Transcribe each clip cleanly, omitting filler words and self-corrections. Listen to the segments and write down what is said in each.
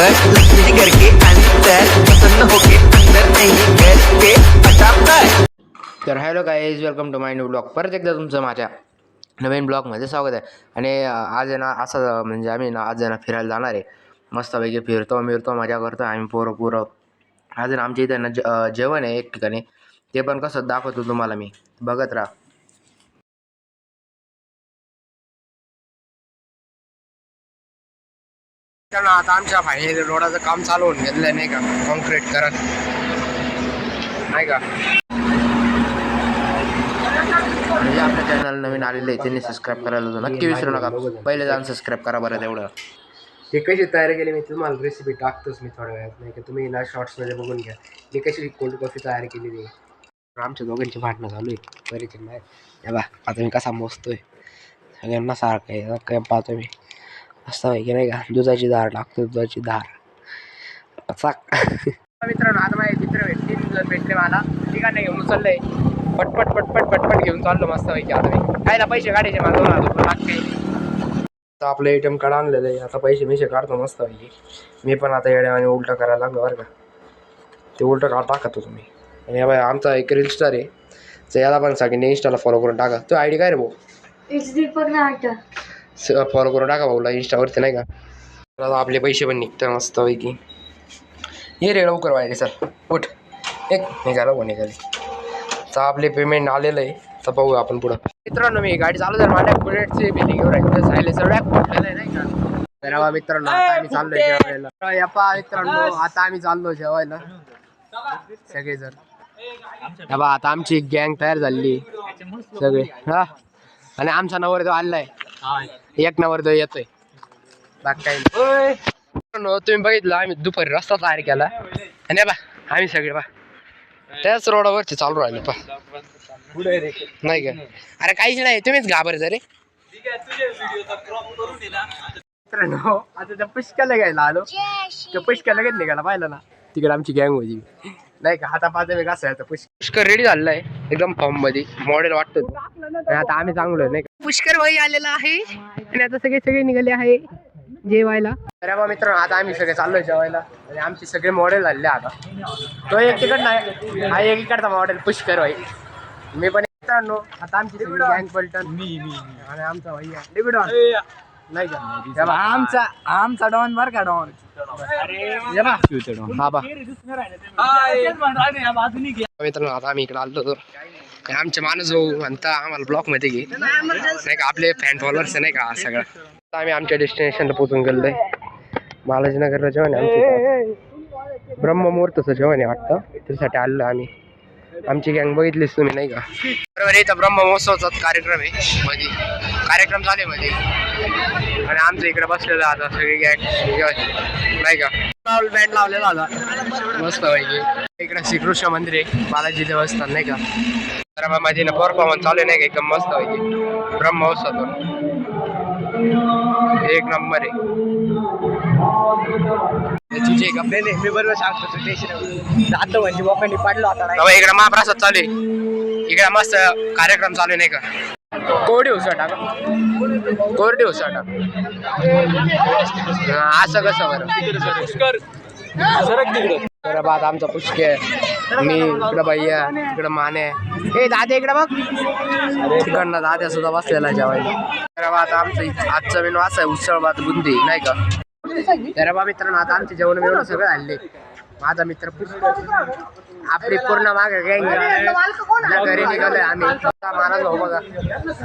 ऊपर लक्ष्मी घर के अंदर प्रसन्न होके अंदर नहीं घर के अचापता. तर hello guys, welcome to my new blog. परत एकदा तुमचं माझ्या नवीन ब्लॉगमध्ये स्वागत आहे. आणि आज आहे ना असं म्हणजे आम्ही ना आज आहे ना फिरायला जाणार आहे. मस्तपैकी फिरतो मजा करतो आम्ही पोरं. आज आहे ना आमच्या इथे ना जेवण आहे एक ठिकाणी, ते पण कसं दाखवतो तुम्हाला मी, बघत राहा. आता आमच्या फायनली रोडाचं काम चालू होऊन घेतलं नाही का, कॉन्क्रीट करत नाही का. म्हणजे आपल्या चॅनल नवीन आलेले आहे त्यांनी सबस्क्राईब करायला नक्की विसरू नका. पहिले जाऊन सबस्क्राईब करा बरं तेवढं. ते कशी तयारी केली मी तुम्हाला रेसिपी टाकतोच मी थोड्या वेळात, नाही का तुम्ही ना शॉर्ट्समध्ये बघून घ्या मी कशी कोल्ड कॉफी तयार केलेली आहे. आमच्या दोघांची भांडणं चालू आहे परिचय नाही. हे बा आता मी कसा मोजतोय सगळ्यांना सारखं आहे काय पाहतो मी. मस्त आहे की नाही का, दुधाची धार टाकतो, दुधाची धार मित्रांनो. आता माझे मित्र भेटले मला, ठिकाण घेऊन चाललंय पटपट घेऊन चाललो मस्त पैकी. आता मी कायला पैसे काढायचे मला 2000 रुपये लागते. आता आपलं ATM कार्ड आणलेलं आहे, आता पैसे काढतो मस्त पैकी. मी पण आता येड्यावाने उलटं करायला लागलो बरं का, ते उलटं कार्ड टाकतो तुम्ही. आणि बाय आमचा एक रील स्टार आहे, तर याला पण सगळ्यांनी इंस्टाला फॉलो करून टाका. तो ID काय रे भाऊ? फॉलो करून टाका भाऊला इंस्टावरती नाही का. आता आपले पैसे पण निघतात मस्त पैकी. ये रे लवकर वायरे सर उठ. एक निघाले तर आपले पेमेंट आलेलं आहे. तर पाहू आपण पुढं. मित्रांनो मी गाडी चालू झाली, माझ्या बुलेटची बिलिंग राहिली सायलेन्सर बॅग फुटलेलं आहे नाही का. तर मित्रांनो आता आम्ही चाललोय जेवायला. यप्पा मित्रांनो आता आम्ही चाललो जेवायला सगळेजण. आता आमची गँग तयार झाली सगळे. हा आणि आमचा नवरदेव आलाय, एक नवरदेव येतोय बाकी काही नाही. तुम्ही बघितलं आम्ही दुपारी रस्ता तयार केला आणि आम्ही सगळे त्याच रोडावरती चालू राहिले नाही का. अरे काहीच नाही, तुम्हीच घाबरायचं रे. मित्रांनो आता त्या पुष्काला घ्यायला आलो, त्या पुष्का लगेच निघाला पाहिलं ना, तिकडे आमची गँग होती नाही का. आता पाहता मी कसं आहे, पुष्कर रेडी झालेला आहे एकदम फॉर्म मध्ये, मॉडेल वाटतो. आता आम्ही चांगलो नाही का. पुष्कर भाई आलेला आहे आणि आता सगळे निघाले आहे जेवायला. अरे बा मित्रांनो आता आम्ही सगळे चाललोय जेवायला आणि आमचे सगळे मॉडेल झाले. आता तो एक तिकड नाही, हा एक इकडचा मॉडेल पुष्कर भाई. मी पण मित्रांनो आता आमची सगळी गँग पलटन आणि आमचा भैया डिबिडॉन नाही का. आमचा डॉन बर का, डॉन. मित्रांनो आता आम्ही इकडे आलो तर आमचे माणूस भाऊ म्हणता आम्हाला ब्लॉक मध्ये घे नाही का, आपले फॅन फॉलोअर्स नाही का सगळं. आता आम्ही आमच्या डेस्टिनेशनला पोहोचून गेलोय. बालाजीनगरला जेवण आहे आमचं, ब्रह्ममुहूर्ताचं जेवण आहे वाटतं, त्यासाठी आलेलो आम्ही. आमची गँग बघितलीच तुम्ही नाही का. बरोबर इथं ब्रह्ममहोत्सवाचा कार्यक्रम आहे मध्ये, कार्यक्रम झाले मध्ये आणि आमचं इकडे बसलेलं आता सगळी गँग नाही का. बँड लावलेला होता मस्त पैकी. इकडे श्रीकृष्ण मंदिर आहे, बालाजी देवस्थान नाही का. तर माझी ना परफॉर्मन्स चालू नाही का एकदम मस्त पैकी ब्रह्मोत्सवातून एक नंबर आहे. तुझे कपडे नाही मी बरोबर सांगतो म्हणजे लोकांनी पाडलो आता. इकडे महाप्रसाद चालू आहे, इकडे मस्त कार्यक्रम चालू नाही का. कोरडी उसळटा असं कसं बरं. तर बाद आमचा पुष्के, मी इकडं भैया, इकडं माने, हे दादा इकडं बघ, तिकडनं दाद्या सुद्धा बसलेला जेवायला. तर आता आमचं आजचा मेनू असा आहे, उसळ भात बुंदी नाही का. तर बा मित्रांनो आता आमचे जेवण एवढं सगळं आणले. माझा मित्र आपली पूर्ण मागे गँग घरी निघालोय आम्ही. महाराज भाऊ बघा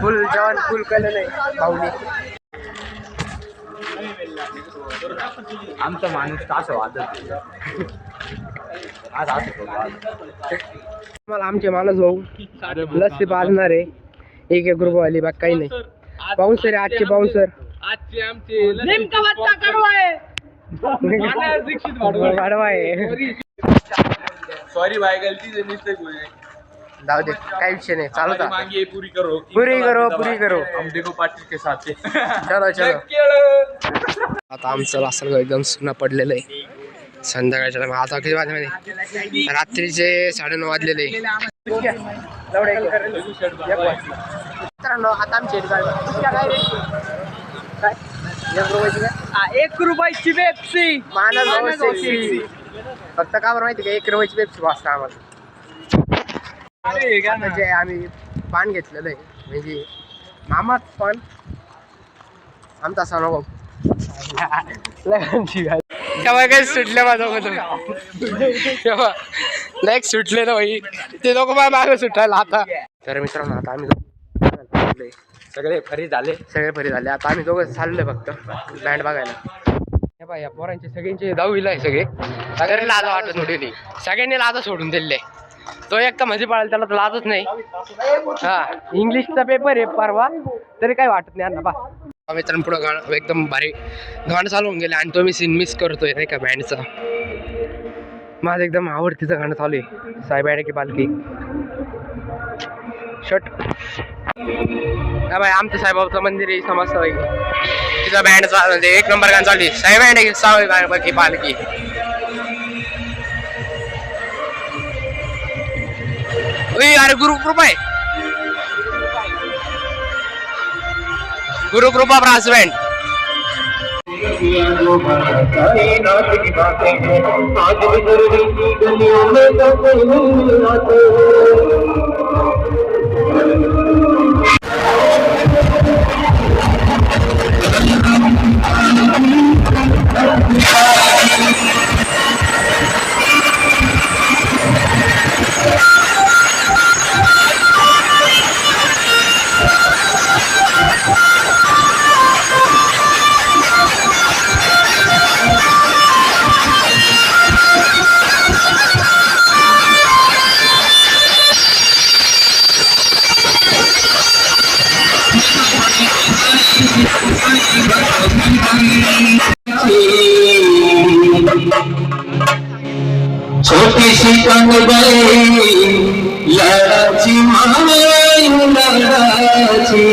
फुल जेवण फुल केलेलं आहे भाऊनी. आमचा माणूस असं वाजत मला आमचे माणूस भाऊ लस्सी पाजणार आहे एक ग्रुप वाली बाग काही नाही. बाउन्सर आहे आजचे, बाउन्सर वाढवा आहे. सॉरी भाई गलती से मिस्टेक हुई है. जाऊ दे काही विषय नाही, चालू था. पूरी करो हम देखो पार्टी के साथ. चलो आता आमचं वासर एकदम सुना पडलेलं आहे. संध्याकाळच्या आता किती वाजले माहिती, रात्रीचे 9:30 वाजलेले. मित्रांनो आता आमची 1 रुपयाची पेप्सी. मानस पेप्सी. फक्त का बरं माहिती का 1 रुपयाची पेप्सी वाजता आम्हाला. म्हणजे आम्ही पान घेतलेलं आहे म्हणजे मामाच पान आमचा सणाभाऊ. तेव्हा काही सुटले माझं तेव्हा लाईक सुटले ना भाई ते लोक मला मागं सुटायला आता. तर मित्रांनो आता आम्ही सगळे फरी झाले. आता आम्ही दोघं चाललोय फक्त बँड बघायला. हे बाई या पोरांचे सगळ्यांचे 10वीला आहे सगळे. सगळ्यांनी लाजा वाटत नव्हती. सगळ्यांनी लाजा सोडून दिले. तो एक का मध्ये पळाला त्याला तर लाजच नाही. हा इंग्लिशचा पेपर आहे परवा तरी काही वाटत नाही यांना. बा मित्रांनो पुढं गाणं एकदम भारी गाणं चालू होऊन गेले आणि तो मी सीन मिस करतोय नाही का बँडचा. माझं एकदम आवडतीचं गाणं चालू आहे साईबाडे की पालखी. शट बाई आमचं साईबाबाचं मंदिर आहे समजतं बाई तिचा बँड चालू 1 नंबर गाणं चालू आहे साईबाडे साईबाबा पालखी. अरे गुरुकृपा आहे गुरुकृपा ब्रास बँड. छोटीशी कंगबाई लाडाची माय लाडाची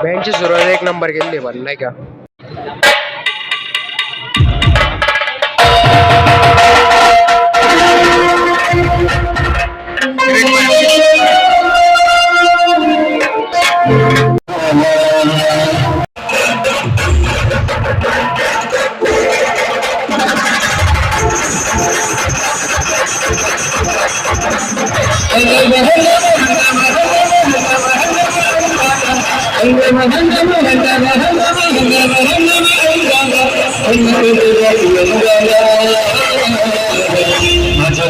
बँडची सुरुवात 1 नंबर गेली पण नाही का. माझ्या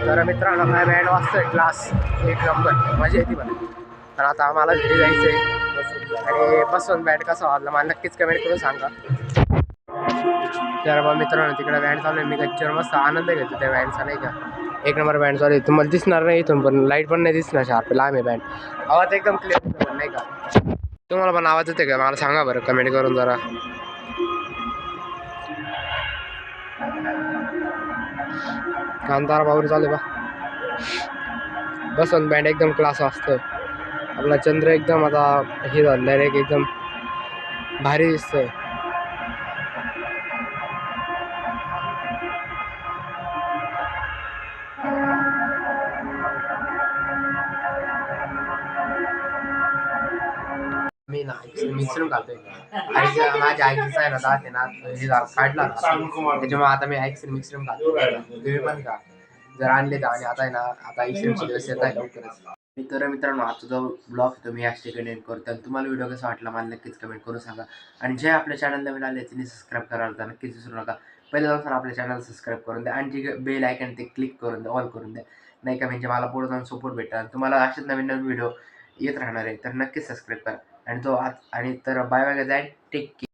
तर मित्रांनो काय बँड वाजतोय क्लास एक नंबर मजा येते मला. तर आता आम्हाला घरी जायचं आहे आणि बसून बँड कसा वाजला मला नक्कीच कमेंट करून सांगा. तर मग मित्रांनो तिकडे बँड चालू आहे. मी गच्चीवर मस्त आनंद घेतो त्या बँडचा नाही का. एक नंबर बँड चालू आहे. तुम्हाला दिसणार नाही इथून पण लाईट पण नाही दिसणार शार्प लांब आहे बँड. आवाज एकदम क्लिअर होतो पण नाही का. तुम्हाला पण आवाज येते का मला सांगा बरं कमेंट करून जरा. कांतारा बाबूर चालू आहे बा. बसून बँड एकदम क्लास वाजतोय. आपला चंद्र एकदम आता हे झालं डायरेक्ट एकदम भारी दिसतोय. मी ना मिक्सरून घालतोय आणि माझ्या आईचं आहे ना दात आहे ना हे काढला त्याच्यामुळे आता मी आईक्सरून मिक्सरून घालतो. तुम्ही पण का जर आणले तर. आणि आता आहे ना आता आईक्सरूमचे दिवस येत आहे लवकरच. तर मित्रांनो आजचा जो ब्लॉग तुम्ही याच ठिकाणी एंड करतो. आणि तुम्हाला व्हिडिओ कसा वाटला मला नक्कीच कमेंट करून सांगा. आणि जे आपल्या चॅनल नवीन आले त्यांनी सबस्क्राईब करायला तर नक्कीच विसरू नका. पहिले जाऊन आपल्या चॅनल सबस्क्राईब करून द्या आणि जे बेल आयकॉन ते क्लिक करून द्या ऑल करून द्या नाही का. म्हणजे मला पुढे जाऊन सपोर्ट भेटेल आणि तुम्हाला असेच नवीन नवीन व्हिडिओ येत राहणार आहे. तर नक्कीच सबस्क्राईब करा आणि तो आज आणि तर बाय बाय जाईल. Take care.